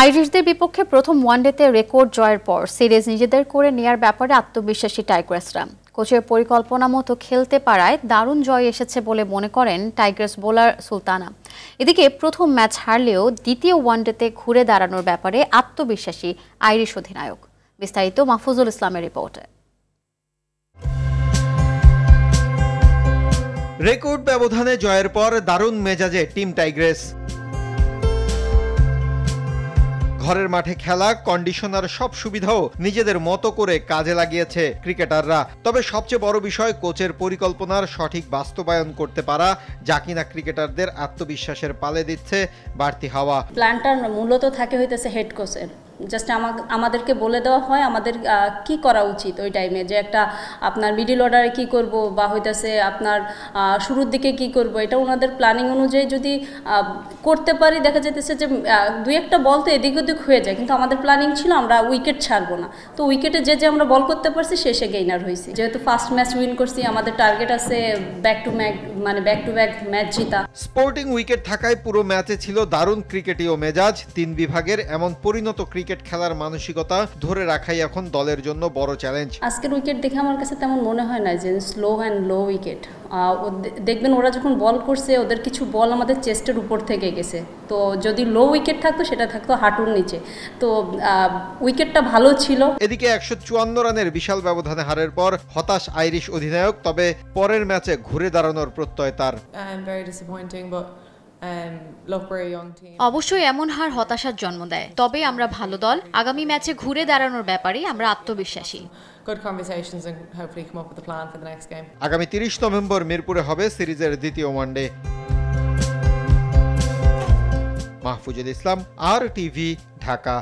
আইরিশদের বিপক্ষে প্রথম ওয়ানডেতে রেকর্ড জয়ের পর সিরিজ নিজেদের করে নেয়ার ব্যাপারে আত্মবিশ্বাসী টাইগার্সরা। কোচের পরিকল্পনা মতো খেলতে পারায় দারুণ জয় এসেছে বলে মনে করেন টাইগার্স বোলার সুলতানা। এদিকে প্রথম ম্যাচ হারলেও দ্বিতীয় ওয়ানডেতে ঘুরে দাঁড়ানোর ব্যাপারে আত্মবিশ্বাসী আইরিশ অধিনায়ক। বিস্তারিত মাহফুজুল ইসলামের রিপোর্টে। রেকর্ড ব্যবধানে জয়ের পর দারুণ মেজাজে টিম টাইগ্রেস। ঘরের মাঠে খেলা, কন্ডিশনার সব সুবিধাও নিজেদের মতো করে কাজে লাগিয়েছে ক্রিকেটাররা। তবে সবচেয়ে বড় বিষয় কোচের পরিকল্পনার সঠিক বাস্তবায়ন করতে পারা, যা কিনা ক্রিকেটারদের আত্মবিশ্বাসের পালে দিচ্ছে বাড়তি হাওয়া। প্ল্যানটা মূলত থাকে হইতেছে হেড কোচের। জাস্ট আমাদেরকে বলে দেওয়া হয় আমাদের কি করা উচিত ওই টাইমে, যে একটা আপনার মিডিল অর্ডারে কি করব বা হইতেছে আপনার শুরুর দিকে কি করব, এটা ওনাদের প্ল্যানিং অনুযায়ী যদি করতে পারি, দেখা যেতেছে যে দুই একটা বল তো এদিক ওদিক হয়ে যায়, কিন্তু আমাদের প্ল্যানিং ছিল আমরা উইকেট ছাড়বো না। তো উইকেটে যে আমরা বল করতে পারছি শেষে গেইনার হয়েছি। যেহেতু ফার্স্ট ম্যাচ উইন করছি, আমাদের টার্গেট আছে ব্যাক টু ব্যাক ম্যাচ জিতা। স্পোর্টিং উইকেট থাকায় পুরো ম্যাচে ছিল দারুণ ক্রিকেটীয় মেজাজ। তিন বিভাগের এমন পরিণত ক্রিকেট খেলার মানসিকতা ধরে রাখাই এখন দলের জন্য বড় চ্যালেঞ্জ। আজকের উইকেট দেখে আমার কাছে তেমন মনে হয় না যে স্লো অ্যান্ড লো উইকেট। দেখবেন ওরা যখন বল করছে, ওদের কিছু বল আমাদের চেস্টের উপর থেকে গেছে। তো যদি লো উইকেট থাকতো, সেটা থাকতো হাঁটুর নিচে। তো উইকেটটা ভালো ছিল। এদিকে 154 রানের বিশাল ব্যবধানে হারের পর হতাশ আইরিশ অধিনায়ক। তবে পরের ম্যাচে ঘুরে দাঁড়ানোর প্রত্যয় তার। অবশ্যই এমন হার হতাশার জন্ম দেয়, তবে আমরা ভালো দল। আগামী ম্যাচে ঘুরে দাঁড়ানোর ব্যাপারে আমরা আত্মবিশ্বাসী। আগামী 30 নভেম্বর মিরপুরে হবে সিরিজের দ্বিতীয় ওয়ানডে। মাহফুজুল ইসলাম, RTV, ঢাকা।